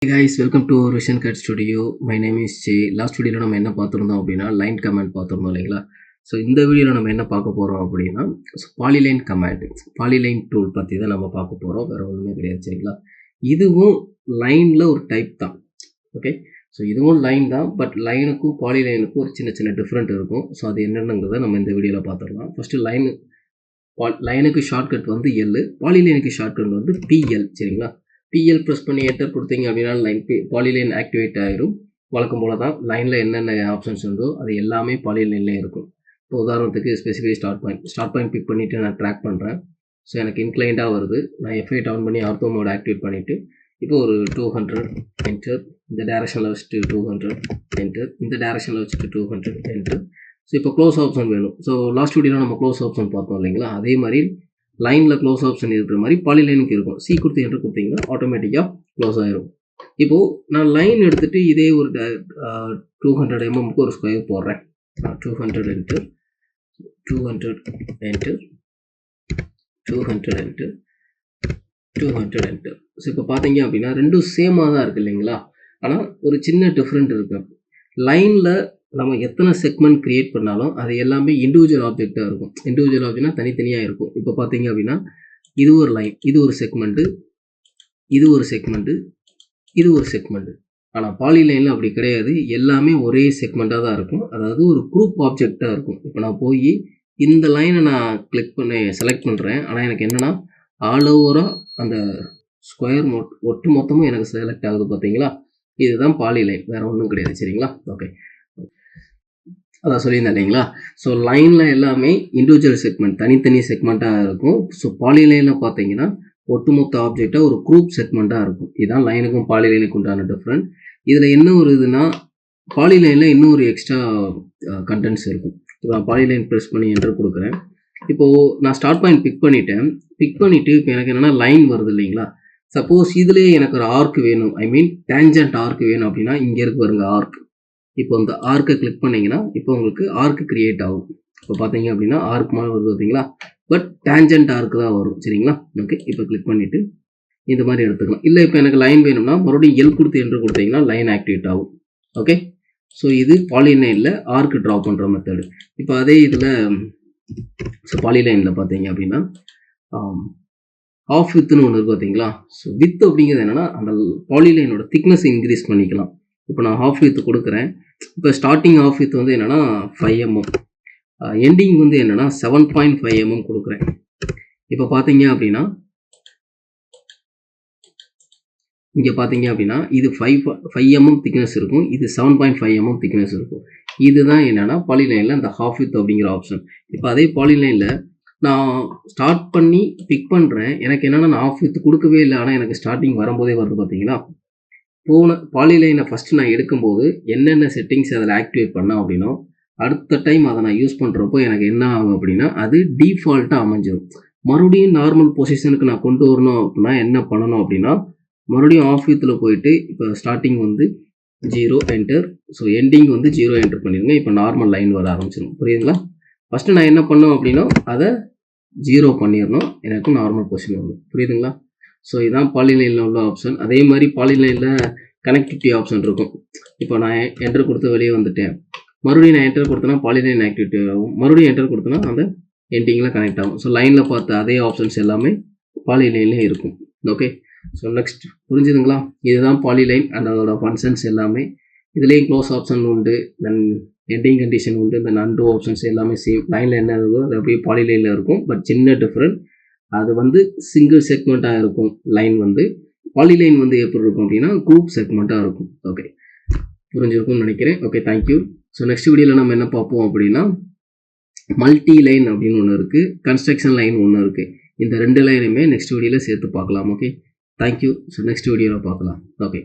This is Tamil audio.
Hey guys, welcome to Vision Cut Studio. My name is Jay. Last வீடியோவில் நம்ம என்ன பார்த்துருந்தோம் அப்படின்னா லைன் கமாண்ட் பார்த்துருந்தோம் இல்லைங்களா. ஸோ இந்த வீடியோவில் நம்ம என்ன பார்க்க போகிறோம் அப்படின்னா பாலிலைன் கமாண்ட், பாலிலைன் டூல் பற்றி தான் நம்ம பார்க்க போகிறோம். வேறு ஒன்றுமே கிடையாது சரிங்களா. இதுவும் லைனில் ஒரு டைப் தான். ஓகே, ஸோ இதுவும் லைன் தான், பட் லைனுக்கும் பாலிலைனுக்கும் ஒரு சின்ன சின்ன டிஃப்ரெண்ட் இருக்கும். ஸோ அது என்னென்னங்கிறத நம்ம இந்த வீடியோவில் பார்த்துடலாம். ஃபஸ்ட்டு லைனுக்கு ஷார்ட்கட் வந்து எல், பாலிலைனுக்கு ஷார்ட்கட் வந்து பிஎல் சரிங்களா. பிஎல் ப்ரெஸ் பண்ணி என்டர் கொடுத்தீங்க அப்படின்னா லைன் பாலிலைன் ஆக்டிவேட் ஆகிடும். வழக்கம் போல தான் லைனில் என்னென்ன ஆப்ஷன்ஸ் உண்டோ அது எல்லாமே பாலிலைன்லேயே இருக்கும். இப்போ உதாரணத்துக்கு ஸ்பெசிஃபை ஸ்டார்ட் பாயிண்ட் பிக் பண்ணிவிட்டு நான் ட்ராக் பண்ணுறேன். ஸோ எனக்கு இன்க்ளைண்டாக வருது. நான் எஃப்ஐ டவுன் பண்ணி ஆர்த்தோ மோட் ஆக்டிவேட் பண்ணிவிட்டு இப்போ ஒரு 200 என்டர், இந்த டேரக்ஷனில் வச்சுட்டு 200 என்டர், இந்த டேரக்ஷனில் வச்சுட்டு 200 என்டர். ஸோ இப்போ க்ளோஸ் ஆப்ஷன் வேணும். ஸோ லாஸ்ட் வீடியோவில் நம்ம க்ளோஸ் ஆப்ஷன் பார்த்தோம் இல்லைங்களா, அதே மாதிரி லைனில் க்ளோஸ் ஆப்ஷன் இருக்கிற மாதிரி பாலிலைனுக்கு இருக்கும். சி கொடுத்து என்டர் கொடுத்தீங்கன்னா ஆட்டோமேட்டிக்காக க்ளோஸ் ஆகிரும். இப்போது நான் லைன் எடுத்துகிட்டு இதே ஒரு 200 mm ஒரு ஸ்கொயர் போடுறேன். 200 enter, 200 enter, 200 enter, 200 enter. So இப்போ பார்த்தீங்க அப்படின்னா ரெண்டும் சேமாக தான் இருக்குது இல்லைங்களா. ஆனால் ஒரு சின்ன டிஃப்ரெண்ட் இருக்குது. லைனில் நம்ம எத்தனை செக்மெண்ட் க்ரியேட் பண்ணாலும் அது எல்லாமே இண்டிவிஜுவல் ஆப்ஜெக்டாக இருக்கும். இண்டிவிஜுவல் ஆப்ஜெக்ட்னா தனித்தனியாக இருக்கும். இப்போ பார்த்தீங்க அப்படின்னா இது ஒரு லைன், இது ஒரு செக்மெண்ட்டு, இது ஒரு செக்மெண்ட்டு, இது ஒரு செக்மெண்ட்டு. ஆனால் பாலிலைனில் அப்படி கிடையாது, எல்லாமே ஒரே செக்மெண்ட்டாக தான் இருக்கும். அதாவது ஒரு குரூப் ஆப்ஜெக்டாக இருக்கும். இப்போ நான் போய் இந்த லைனை நான் கிளிக் பண்ணி செலக்ட் பண்ணுறேன். ஆனால் எனக்கு என்னென்னா ஆல் ஓவராக அந்த ஸ்கொயர் ஒட்டு மொத்தமும் எனக்கு செலக்ட் ஆகுது பார்த்தீங்களா. இதுதான் பாலிலைன், வேறு ஒன்றும் கிடையாது சரிங்களா. ஓகே, அதான் சொல்லியிருந்தேன் இல்லைங்களா. ஸோ லைனில் எல்லாமே இண்டிவிஜுவல் செக்மெண்ட், தனித்தனி செக்மெண்ட்டாக இருக்கும். ஸோ பாலிலைனில் பார்த்தீங்கன்னா ஒட்டுமொத்த ஆப்ஜெக்டாக ஒரு குரூப் செக்மெண்ட்டாக இருக்கும். இதுதான் லைனுக்கும் பாலிலைனுக்கும் உண்டான டிஃப்ரெண்ட். இதில் என்ன ஒரு இதுனா, பாலிலைனில் இன்னும் ஒரு எக்ஸ்ட்ரா கண்டென்ட்ஸ் இருக்கும். இப்போ நான் பாலிலைன் ப்ரெஸ் பண்ணி என்டர் கொடுக்குறேன். இப்போது நான் ஸ்டார்ட் பாயிண்ட் பிக் பண்ணிவிட்டு இப்போ எனக்கு என்னென்னா லைன் வருது இல்லைங்களா. சப்போஸ் இதுலேயே எனக்கு ஒரு ஆர்க் வேணும், ஐ மீன் டேஞ்சன்ட் ஆர்க் வேணும் அப்படின்னா இங்கே இருக்கு பாருங்க ஆர்க். இப்போ இந்த ஆர்க்கை கிளிக் பண்ணிங்கன்னா இப்போ உங்களுக்கு ஆர்க் கிரியேட் ஆகும். இப்போ பார்த்தீங்க அப்படின்னா ஆர்க் மாதிரி வருது பார்த்தீங்களா, பட் டேஞ்சன்ட் ஆர்க் தான் வரும் சரிங்களா. ஓகே, இப்போ கிளிக் பண்ணிவிட்டு இந்த மாதிரி எடுத்துக்கலாம். இல்லை இப்போ எனக்கு லைன் வேணும்னா மறுபடியும் எல் கொடுத்து என்ட்ரு கொடுத்தீங்கன்னா லைன் ஆக்டிவேட் ஆகும். ஓகே, ஸோ இது பாலிலைனில் ஆர்க் ட்ரா பண்ணுற மெத்தடு. இப்போ அதே இதில் ஸோ பாலிலைனில் பார்த்தீங்க அப்படின்னா ஆஃப் வித்துன்னு ஒன்று இருக்குது பார்த்தீங்களா. ஸோ வித் அப்படிங்கிறது என்னென்னா அந்த பாலிலைனோட திக்னஸ் இன்க்ரீஸ் பண்ணிக்கலாம். இப்போ நான் ஹாஃப் வித் கொடுக்குறேன். இப்போ ஸ்டார்டிங் ஹாஃப் வித் வந்து என்னென்னா 5 mm, எண்டிங் வந்து என்னென்னா 7.5 mm கொடுக்குறேன். இப்போ பார்த்தீங்க அப்படின்னா இங்கே பார்த்தீங்க அப்படின்னா இது 5 mm திக்னஸ் இருக்கும், இது 7.5 mm திக்னஸ் இருக்கும். இதுதான் என்னென்னா பாலிலைனில் அந்த ஹாஃப் வித் அப்படிங்கிற ஆப்ஷன். இப்போ அதே பாலிலைனில் நான் ஸ்டார்ட் பண்ணி பிக் பண்ணுறேன். எனக்கு என்னென்னா நான் ஹாஃப் வித் கொடுக்கவே இல்லை, ஆனால் எனக்கு ஸ்டார்டிங் வரும்போதே வருது பார்த்தீங்களா. பாலிலைனை ஃபஸ்ட்டு நான் எடுக்கும்போது என்னென்ன செட்டிங்ஸ் அதில் ஆக்டிவேட் பண்ணேன் அப்படின்னா அடுத்த டைம் அதை நான் யூஸ் பண்ணுறப்போ எனக்கு என்ன ஆகும் அப்படின்னா அது டிஃபால்ட்டாக அமைஞ்சிடும். மறுபடியும் நார்மல் பொசிஷனுக்கு நான் கொண்டு வரணும் அப்படின்னா என்ன பண்ணணும் அப்படின்னா மறுபடியும் ஆஃப் வித்தில் போயிட்டு இப்போ ஸ்டார்டிங் வந்து 0 என்டர், ஸோ எண்டிங் வந்து 0 என்டர் பண்ணிடுங்க. இப்போ நார்மல் லைன் வர ஆரம்பிச்சிடும். புரியுதுங்களா. ஃபஸ்ட்டு நான் என்ன பண்ணோம் அப்படின்னா அதை 0 பண்ணிடணும், எனக்கு நார்மல் பொசிஷன் வரும். புரியுதுங்களா. ஸோ இதுதான் பாலிலைனில் உள்ள ஆப்ஷன். அதே மாதிரி பாலிலைனில் கனெக்டிவிட்டி ஆப்ஷன் இருக்கும். இப்போ நான் என்டர் கொடுத்து வெளியே வந்துட்டேன், மறுபடியும் நான் என்டர் கொடுத்தேன்னா பாலிலைன் ஆக்டிவிட்டி ஆகும், மறுபடியும் என்டர் கொடுத்தேன்னா அந்த எண்டிங்கில் கனெக்ட் ஆகும். ஸோ லைனில் பார்த்த அதே ஆப்ஷன்ஸ் எல்லாமே பாலிலைன்லேயே இருக்கும். ஓகே, ஸோ நெக்ஸ்ட் புரிஞ்சுதுங்களா. இதுதான் பாலிலைன் அண்ட் அதோட ஃபங்க்ஷன்ஸ் எல்லாமே. இதுலேயும் க்ளோஸ் ஆப்ஷன் உண்டு, தென் எண்டிங் கண்டிஷன் உண்டு, தென் அன்டூ ஆப்ஷன்ஸ் எல்லாமே சேம். லைனில் என்ன இருக்கோ அது அப்படியே பாலிலைனில் இருக்கும், பட் சின்ன டிஃப்ரெண்ட். அது வந்து சிங்கிள் செக்மெண்ட்டாக இருக்கும். லைன் வந்து பாலிலைன் வந்து எப்படி இருக்கும் அப்படின்னா குரூப் செக்மெண்ட்டாக இருக்கும். ஓகே, புரிஞ்சிருக்கும்னு நினைக்கிறேன். Okay, thank you. ஸோ நெக்ஸ்ட் வீடியோவில் நம்ம என்ன பார்ப்போம் அப்படின்னா மல்டி லைன் அப்படின்னு ஒன்று இருக்குது, கன்ஸ்ட்ரக்ஷன் லைன் ஒன்று இருக்குது. இந்த ரெண்டு லைனுமே நெக்ஸ்ட் வீடியோவில் சேர்த்து பார்க்கலாம். Okay, thank you. ஸோ நெக்ஸ்ட் வீடியோவில் பார்க்கலாம். ஓகே.